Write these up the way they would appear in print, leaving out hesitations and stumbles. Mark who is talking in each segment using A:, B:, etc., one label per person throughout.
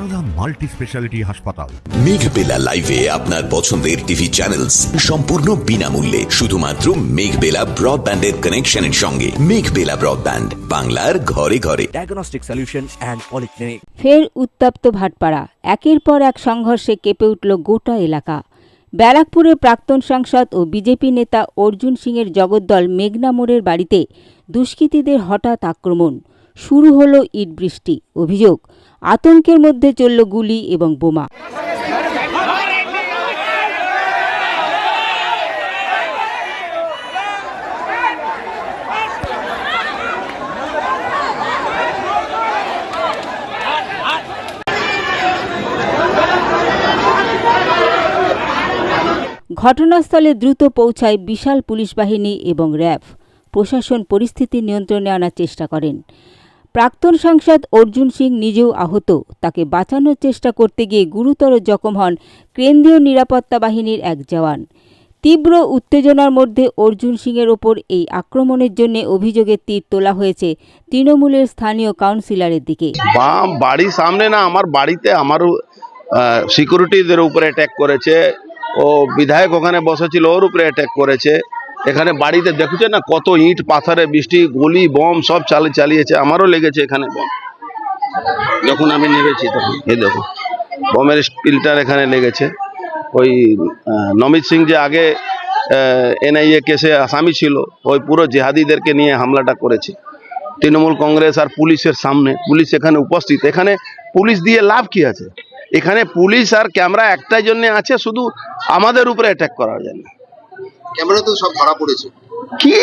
A: Sarada multi speciality হাসপাতাল।
B: মেঘবেলা লাইভে আপনার পছন্দের টিভি চ্যানেলস সম্পূর্ণ বিনামূল্যে, শুধুমাত্র মেঘবেলা ব্রডব্যান্ডের কানেকশনের সঙ্গে। মেঘবেলা ব্রডব্যান্ড, বাংলার ঘরে ঘরে।
C: Diagnostic solution and polyclinic.
D: ফের উত্তপ্ত ভাটপাড়া, একের পর এক সংঘর্ষে কেঁপে উঠল গোটা এলাকা। ব্যারাকপুরের প্রাক্তন সাংসদ ও বিজেপি নেতা অর্জুন সিংয়ের জগদ্দল মেঘনা মোড়ের বাড়িতে দুষ্কৃতীদের হঠাৎ আক্রমণ। শুরু হলো ইট বৃষ্টি। অভিযোগ, আতঙ্কের মধ্যে চলল গুলি এবং বোমা। ঘটনাস্থলে দ্রুত পৌঁছায় বিশাল পুলিশ বাহিনী এবং র্যাব। প্রশাসন পরিস্থিতি নিয়ন্ত্রণে আনার চেষ্টা করেন। প্রাক্তন সাংসদ অর্জুন সিং নিজেও আহত। তাকে বাঁচানোর চেষ্টা করতে গিয়ে গুরুতর জখম হন কেন্দ্রীয় নিরাপত্তা বাহিনীর এক জওয়ান। তীব্র উত্তেজনার মধ্যে অর্জুন সিংয়ের ওপর এই আক্রমণের জন্য অভিযোগের তীর তোলা হয়েছে তৃণমূলের স্থানীয় কাউন্সিলরের দিকে।
E: বাড়ির সামনে না, আমার বাড়িতে আমারও সিকিউরিটিদের উপরে অ্যাটাক করেছে। ও বিধায়ক ওখানে বসেছিল, ওর উপরে অ্যাটাক করেছে। এখানে বাড়িতে দেখছে না কত ইট পাথরে বৃষ্টি, গুলি বম সব চালিয়েছে। আমারও লেগেছে এখানে বম, যখন আমি নেমেছি তখন। এই দেখো বমের স্পিলটার এখানে লেগেছে। ওই নমিত সিং যে আগে NIA কেসে আসামি ছিল, ওই পুরো জেহাদিদেরকে নিয়ে হামলাটা করেছে। তৃণমূল কংগ্রেস আর পুলিশের সামনে, পুলিশ এখানে উপস্থিত। এখানে পুলিশ দিয়ে লাভ কি আছে? এখানে পুলিশ আর ক্যামেরা একটাই জন্য আছে, শুধু আমাদের উপরে অ্যাটাক করার জন্য।
F: ক্যামেরা তো সব ধরা পড়েছে।
E: কি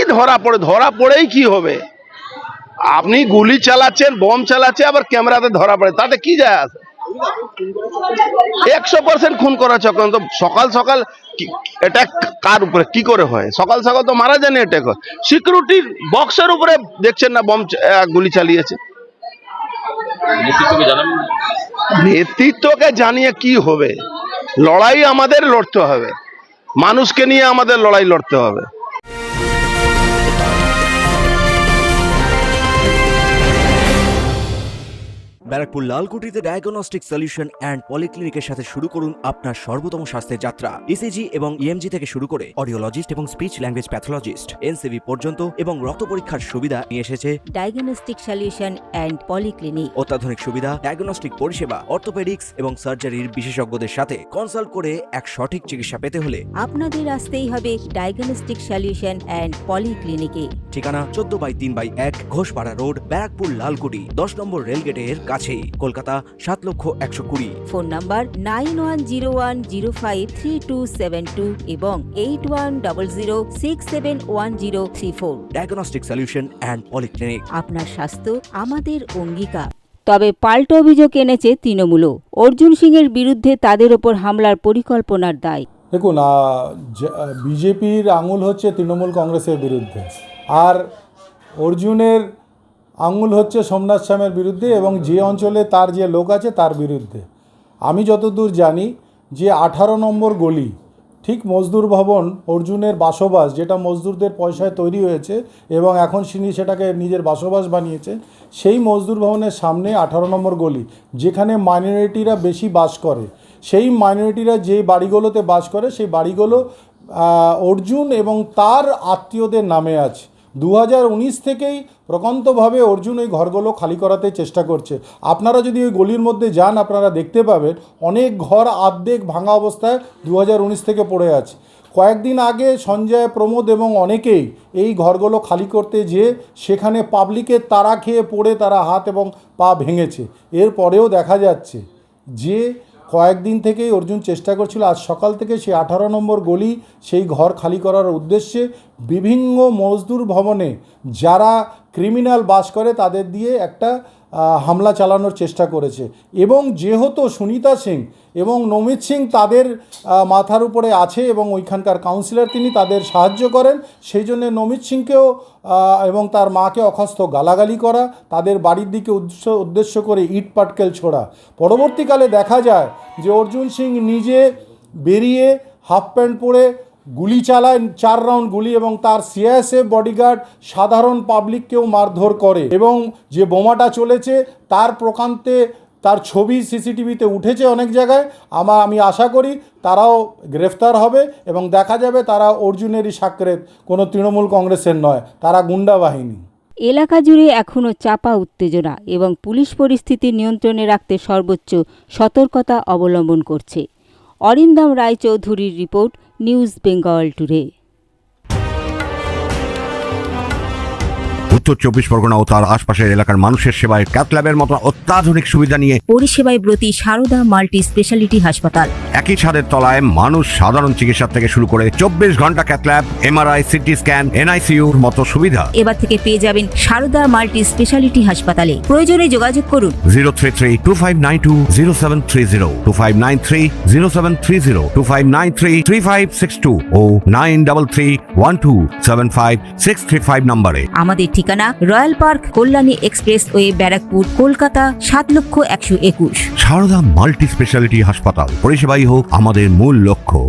E: ধরা পড়েই কি হবে? আপনি গুলি চালাচ্ছেন, বম চালাচ্ছে, আবার ক্যামেরাতে ধরা পড়ে, তাতে কি যায় আসে? 100% খুন করা চক্র। তো সকাল সকাল অ্যাটাক কার উপরে কি করে হয়? সকাল সকাল তো মারা যায়নি, অ্যাটাক হয়। সিকিউরিটির বক্সের উপরে দেখছেন না বম গুলি চালিয়েছে। নেতৃত্বকে জানিয়ে কি হবে? লড়াই আমাদের লড়তে হবে, মানুষকে নিয়ে আমাদের লড়াই লড়তে হবে।
C: ব্যারাকপুর লালকুটিতে ডায়াগনস্টিক সলিউশন অ্যান্ড পলিক্লিনিকের সাথে শুরু করুন আপনার সর্বোত্তম স্বাস্থ্যের যাত্রা। ECG এবং EMG থেকে শুরু করে অডিওলজিস্ট এবং স্পিচ ল্যাঙ্গুয়েজ প্যাথোলজিস্ট, NCV পর্যন্ত এবং রক্ত পরীক্ষার সুবিধা নিয়ে এসেছে
D: ডায়াগনস্টিক সলিউশন অ্যান্ড পলিক্লিনিক।
C: অত্যাধুনিক সুবিধা, ডায়াগনস্টিক পরিষেবা, অর্থোপেডিক্স এবং সার্জারির বিশেষজ্ঞদের সাথে কনসাল্ট করে এক সঠিক চিকিৎসা পেতে হলে
D: আপনাদের আসতেই হবে ডায়াগনস্টিক সলিউশন অ্যান্ড পলিক্লিনিকে।
C: ঠিকানা 14/3/1 ঘোষপাড়া রোড, ব্যারাকপুর লালকুটি, 10 নম্বর রেলগেটের কাছেই, কলকাতা 7,120,000।
D: ফোন নাম্বার 9101053272 এবং 8100671034।
C: Diagnostic solution and polyclinic.
D: আপনার স্বাস্থ্য আমাদের অঙ্গীকার। তবে পাল্টা অভিযোগ এনেছে তৃণমূলও। অর্জুন সিংয়ের বিরুদ্ধে তাদের ওপর হামলার পরিকল্পনার দায়।
G: দেখুন, বিজেপির আঙুল হচ্ছে তৃণমূল কংগ্রেসের বিরুদ্ধে, আর অর্জুনের আঙুল হচ্ছে সোমনাথ শ্যামের বিরুদ্ধে এবং যে অঞ্চলে তার যে লোক আছে তার বিরুদ্ধে। আমি যতদূর জানি যে 18 নম্বর গলি, ঠিক মজদুর ভবন, অর্জুনের বাসবাস, যেটা মজদুরদের পয়সায় তৈরি হয়েছে এবং এখন তিনি সেটাকে নিজের বাসবাস বানিয়েছে, সেই মজদুর ভবনের সামনে 18 নম্বর গলি, যেখানে মাইনরিটিরা বেশি বাস করে, সেই মাইনরিটিরা যে বাড়িগুলোতে বাস করে সেই বাড়িগুলো অর্জুন এবং তার আত্মীয়দের নামে আছে। 2019 থেকেই প্রকান্তভাবে অর্জুন ওই ঘরগুলো খালি করাতে চেষ্টা করছে। আপনারা যদি ওই গলির মধ্যে যান, আপনারা দেখতে পাবেন অনেক ঘর আর্ধেক ভাঙা অবস্থায় 2019 থেকে পড়ে আছে। কয়েকদিন আগে সঞ্জয়, প্রমোদ এবং অনেকেই এই ঘরগুলো খালি করতে যেয়ে সেখানে পাবলিকের তাড়া খেয়ে পড়ে তারা হাত এবং পা ভেঙেছে। এরপরেও দেখা যাচ্ছে যে কয়েকদিন থেকেই অর্জুন চেষ্টা করছিল। আজ সকাল থেকে সেই 18 নম্বর গলি, সেই ঘর খালি করার উদ্দেশ্যে বিভিন্ন মজদুর ভবনে যারা ক্রিমিনাল বাস করে তাদের দিয়ে একটা হামলা চালানোর চেষ্টা করেছে। এবং যেহেতু সুনিতা সিং এবং নমিত সিং তাদের মাথার উপরে আছে এবং ওইখানকার কাউন্সিলর, তিনি তাদের সাহায্য করেন, সেই জন্য নমিত সিংকেও এবং তার মাকে অখস্ত গালাগালি করা, তাদের বাড়ির দিকে উদ্দেশ্য করে ইট পাটকেল ছোড়া। পরবর্তীকালে দেখা যায় যে অর্জুন সিং নিজে বেরিয়ে হাফ প্যান্ট পরে গুলি চালায়, 4 রাউন্ড গুলি, এবং তার CISF বডিগার্ড সাধারণ পাবলিককেও মারধর করে। এবং যে বোমাটা চলেছে তার প্রকান্তে তার ছবি সিসিটিভিতে উঠেছে অনেক জায়গায়। আমি আশা করি তারাও গ্রেফতার হবে এবং দেখা যাবে তারা অর্জুনেরই সাকরেত, কোনো তৃণমূল কংগ্রেসের নয়, তারা গুন্ডা বাহিনী।
D: এলাকা জুড়ে এখনও চাপা উত্তেজনা এবং পুলিশ পরিস্থিতি নিয়ন্ত্রণে রাখতে সর্বোচ্চ সতর্কতা অবলম্বন করছে। অরিন্দম রায়চৌধুরীর রিপোর্ট, নিউজ বেঙ্গল টুডে।
A: উত্তর 24 পরগনা ও তার আশপাশের এলাকার মানুষের সেবায় ক্যাথ ল্যাবের মতো অত্যাধুনিক সুবিধা নিয়ে
D: পরিষেবায় ব্রতী সারদা মাল্টি স্পেশালিটি হাসপাতাল।
A: একই ছাদের তলায় মানুষ সাধারণ চিকিৎসা থেকে শুরু করে 24 ঘন্টা cath lab, MRI, CT scan, এনআইসিইউর মতো সুবিধা।
D: এবার থেকে পেয়ে যাবেন সারদা মাল্টি স্পেশালিটি হাসপাতালে। প্রয়োজনে যোগাযোগ করুন
A: 033-2592-0730, 2593-0730, 2593-3562 ও 9331275635 নম্বরে।
D: আমাদের ঠিকানা royal park, Kalyani expressway, Barrackpore, Kolkata 7,121,000।
A: Sarada multi speciality হাসপাতাল, পরিষেবাই হোক আমাদের মূল লক্ষ্য।